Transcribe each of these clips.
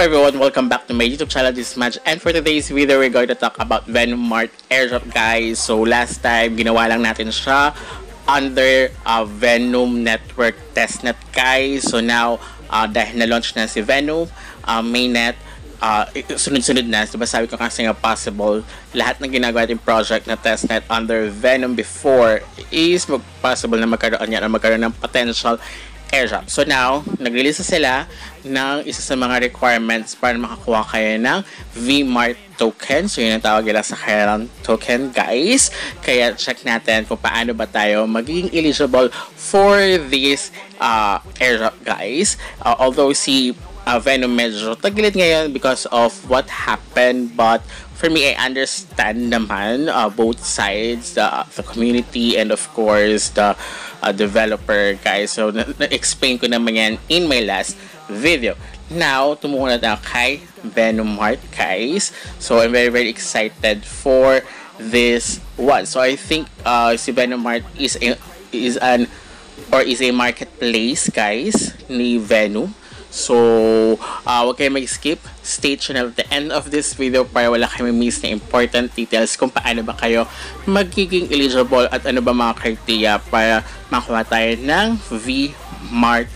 everyone, welcome back to my YouTube channel. This is Match, and for today's video we're going to talk about Venom Mart airdrop, guys. So last time ginawa lang natin siya under Venom Network testnet, guys. So now dahil na-launch na si Venom mainnet, sunod-sunod na. Diba sabi ko kasi nga possible lahat ng ginagawa natin project na testnet under Venom before is possible na magkaroon yan o magkaroon ng potential airdrop. So now, nag-release na sila ng isa sa mga requirements para makakuha kayo ng VMart token. So yun ang tawag nila sa kanilang token, guys. Kaya check natin kung paano ba tayo magiging eligible for this airdrop, guys. Although si Venom medyo tagilid ngayon because of what happened, but for me, I understand naman both sides, the community and of course the developer, guys. So na-explain ko naman yan in my last video. Now, tumuko na tayo kay Venom Mart, guys. So I'm very excited for this one. So I think si Venom Mart is a marketplace, guys, ni Venom. So, huwag kayo mag-skip. Stay tuned at the end of this video para wala kayo miss na important details kung paano ba kayo magiging eligible at ano ba mga criteria para makuha tayo ng VMart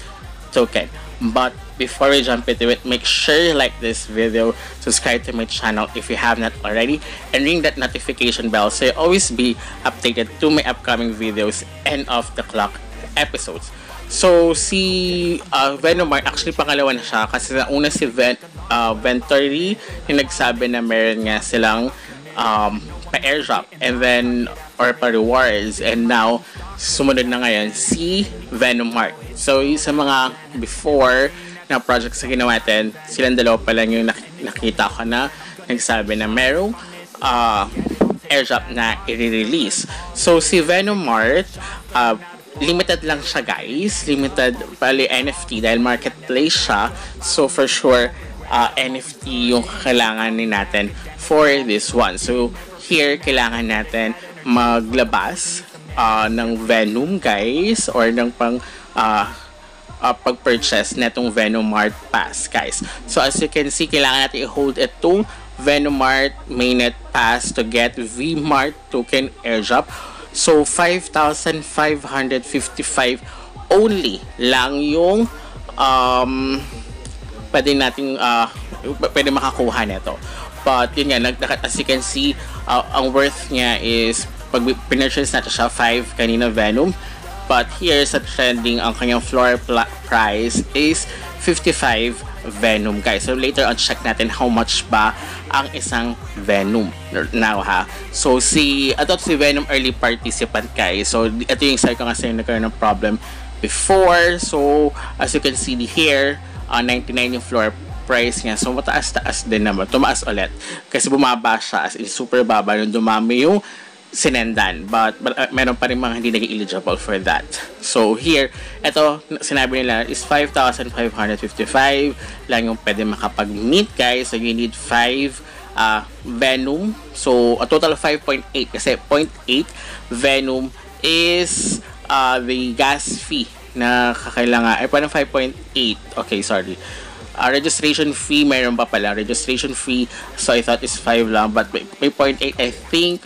token. But before we jump into it, make sure you like this video, subscribe to my channel if you have not already, and ring that notification bell so you always be updated to my upcoming videos and off the clock episodes. So, si Venom Mart, actually pangalawa na siya kasi nauna si Ventory yung nagsabi na meron nga silang pa-airdrop and then, or pa-rewards, and now, sumunod na ngayon si Venom Mart. So, yung sa mga before na projects na ginawa natin, silang dalawa pa lang yung nakita ko na nagsabi na merong airdrop na i-release. So, si Venom Mart, limited lang siya, guys. Limited pali NFT dahil marketplace siya. So for sure, NFT yung kailangan natin for this one. So here, kailangan natin maglabas ng Venom, guys, or ng pag-purchase netong Venom Mart Pass, guys. So as you can see, kailangan natin i-hold itong Venom Mart mainnet pass to get VMart token airdrop. So, 5,555 only lang yung pwede makakuha nito. But, yun nga, as you can see, ang worth niya is, pag pinurchase natin siya, 5 kanina Venom. But here, sa trending, ang kanyang floor price is 55 Venom, guys. So later on, check natin how much ba ang isang Venom now, ha. So si Venom early participant, guys. So ito yung side ko kasi nagkaroon ng problem before. So as you can see here, 99 yung floor price niya. So mataas-taas din naman. Tumaas ulit kasi bumaba siya, as in super baba nung dumami yung sinendan, but meron pa rin mga hindi naging eligible for that. So here, ito sinabi nila is 5,555 lang yung pwede makapag-meet, guys. So you need 5 Venom. So a total of 5.8 kasi 0.8 Venom is the gas fee na kakailangan. Ay, parang 5.8. Okay, sorry. Registration fee, mayroon pa pala registration fee, so I thought is 5 lang, but may 0.8 I think.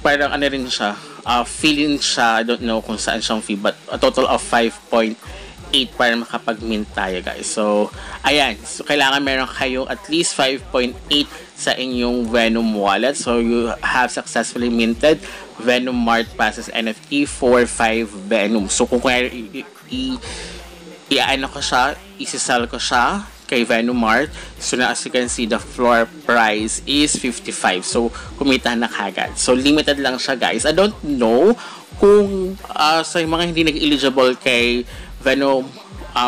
Parang ano rin siya, feeling siya, I don't know kung saan siyang fee, but a total of 5.8 para makapag-mint tayo, guys. So ayan, so kailangan meron kayo at least 5.8 sa inyong Venom wallet. So you have successfully minted Venom Mart Passes NFT for 5 Venom. So kung kaya i-ano ko siya, isisell ko siya kay Venom Mart. So na as you can see, the floor price is 55. So kumita na kagad. So limited lang siya, guys. I don't know kung sa mga hindi nag-eligible kay Venom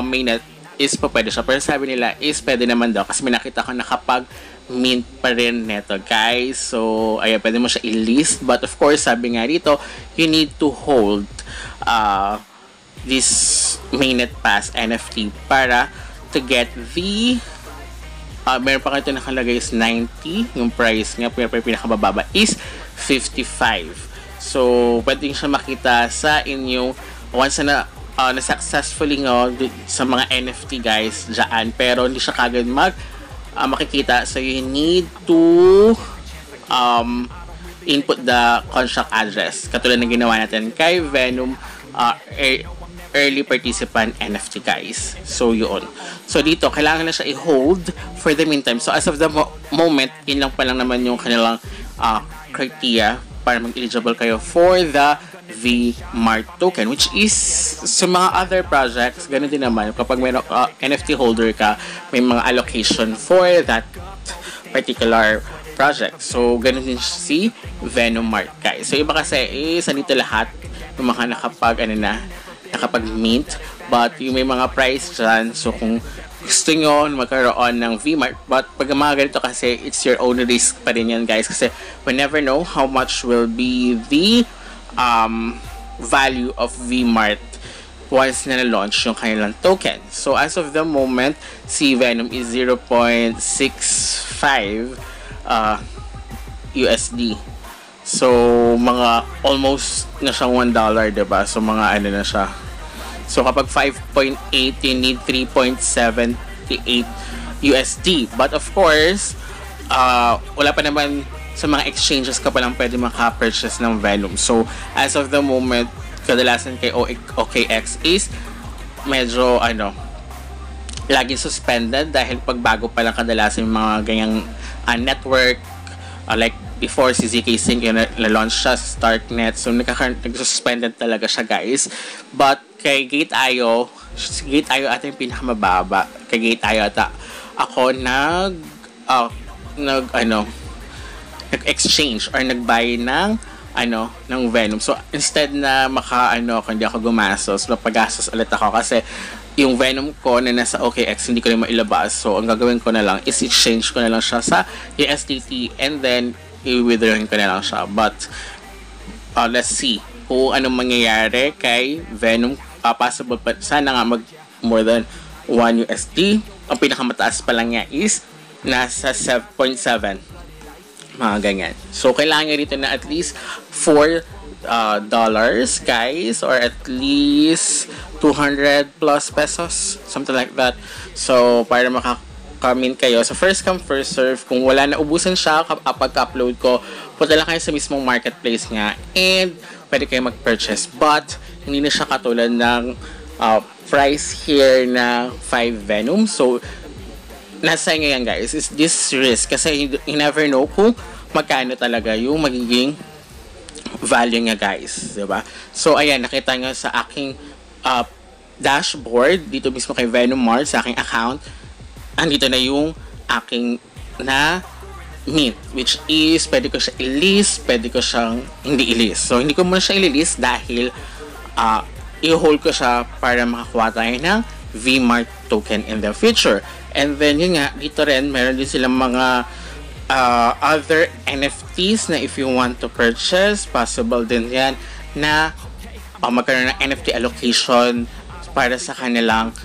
mainnet is pa pwede siya. Pero sabi nila is pwede naman daw kasi may nakita ko nakapag-mint pa rin neto, guys. So ayan, pwede mo siya i-list. But of course, sabi nga dito, you need to hold this mainnet pass NFT para to get the meron pa ito nakalagay is 90 yung price nga, pero pinakabababa is 55. So pwede siya makita sa inyong once na na successfully sa mga NFT guys dyan, pero hindi siya kagad makikita. So you need to input the contract address, katulad ng ginawa natin kay Venom early participant NFT guys. So yun. So dito kailangan na siya i-hold for the meantime. So as of the moment, yun lang pa lang naman yung kanilang criteria para mag-eligible kayo for the VMart token, which is sa mga other projects, ganun din naman. Kapag may NFT holder ka, may mga allocation for that particular project. So, ganun din si Venom Mart, guys. So, iba kasi sa dito lahat yung mga nakapag-mint, but yung may mga price dyan. So, kung gusto nyo magkaroon ng VMart, but pag mga ganito kasi, it's your own risk pa rin yan, guys. Kasi we never know how much will be the value of VMart once na launch yung kanilang token. So, as of the moment, si Venom is 0.65 USD. So, mga almost na siyang $1, diba? So, mga na siya. So, kapag 5.8, you need 3.78 USD. But of course, wala pa naman sa mga exchanges ka pa lang pwede maka-purchase ng Venom. So, as of the moment, kadalasan kay OKX is medyo, laging suspended dahil pagbago pa lang kadalasan yung mga ganyang network. Like, before si ZK Sync, na-launch siya sa Starknet. So, nag-suspended talaga siya, guys. But, kay Gate.io ata yung pinakamababa. Kay Gate.io ata ako nag-exchange or nag-buy ng Venom. So, instead na hindi ako gumastos, napagastos ulit ako kasi yung Venom ko na nasa OKX, hindi ko na mailabas. So, ang gagawin ko na lang is exchange ko na lang siya sa USDT and then i-withdrawin ko na lang siya. But, let's see kung anong mangyayari kay Venom. Possible pa, sana nga mag more than 1 USD. Ang pinakamataas pa lang niya is nasa 7.7. Mga ganyan. So, kailangan nyo rito na at least $4, guys, or at least 200 plus pesos, something like that. So, para makakamint kayo. So, first come, first serve. Kung wala na, ubusan siya pagka-upload ko, punta lang kayo sa mismong marketplace nga and pwede kayo mag-purchase. But, hindi na siya katulad ng price here na 5 Venom. So, nasa inyo yan, guys, is this risk. Kasi you never know kung magkano talaga yung magiging value niya, guys. Diba? So, ayan, nakita nyo sa aking dashboard, dito mismo kay Venom Mart, sa aking account, andito na yung aking mint, which is, pwede ko siya i-list, pwede ko siyang hindi i-list. So, hindi ko muna siya i-list dahil i-hold ko siya para makakuha tayo ng VMart token in the future. And then, yun nga, dito rin, meron din silang mga other NFTs na if you want to purchase, possible din yan na magkaroon ng NFT allocation para sa kanilang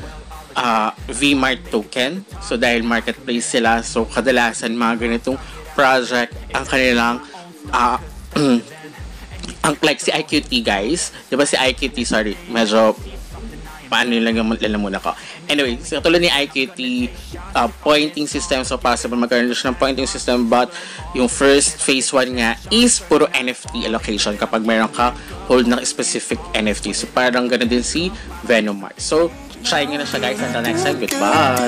VMart token. So, dahil marketplace sila, so kadalasan mga ganitong project ang kanilang ang like si IQT, guys. Diba si IQT, sorry, medyo paano lang muna ko. Anyway, so katulad ni IQT, pointing system, so possible magkaroon siya ng pointing system, but yung first phase 1 nga is puro NFT allocation kapag mayroon ka hold ng specific NFT. So parang ganoon din si Venom Mart. So try nyo na siya, guys. Until next time, goodbye.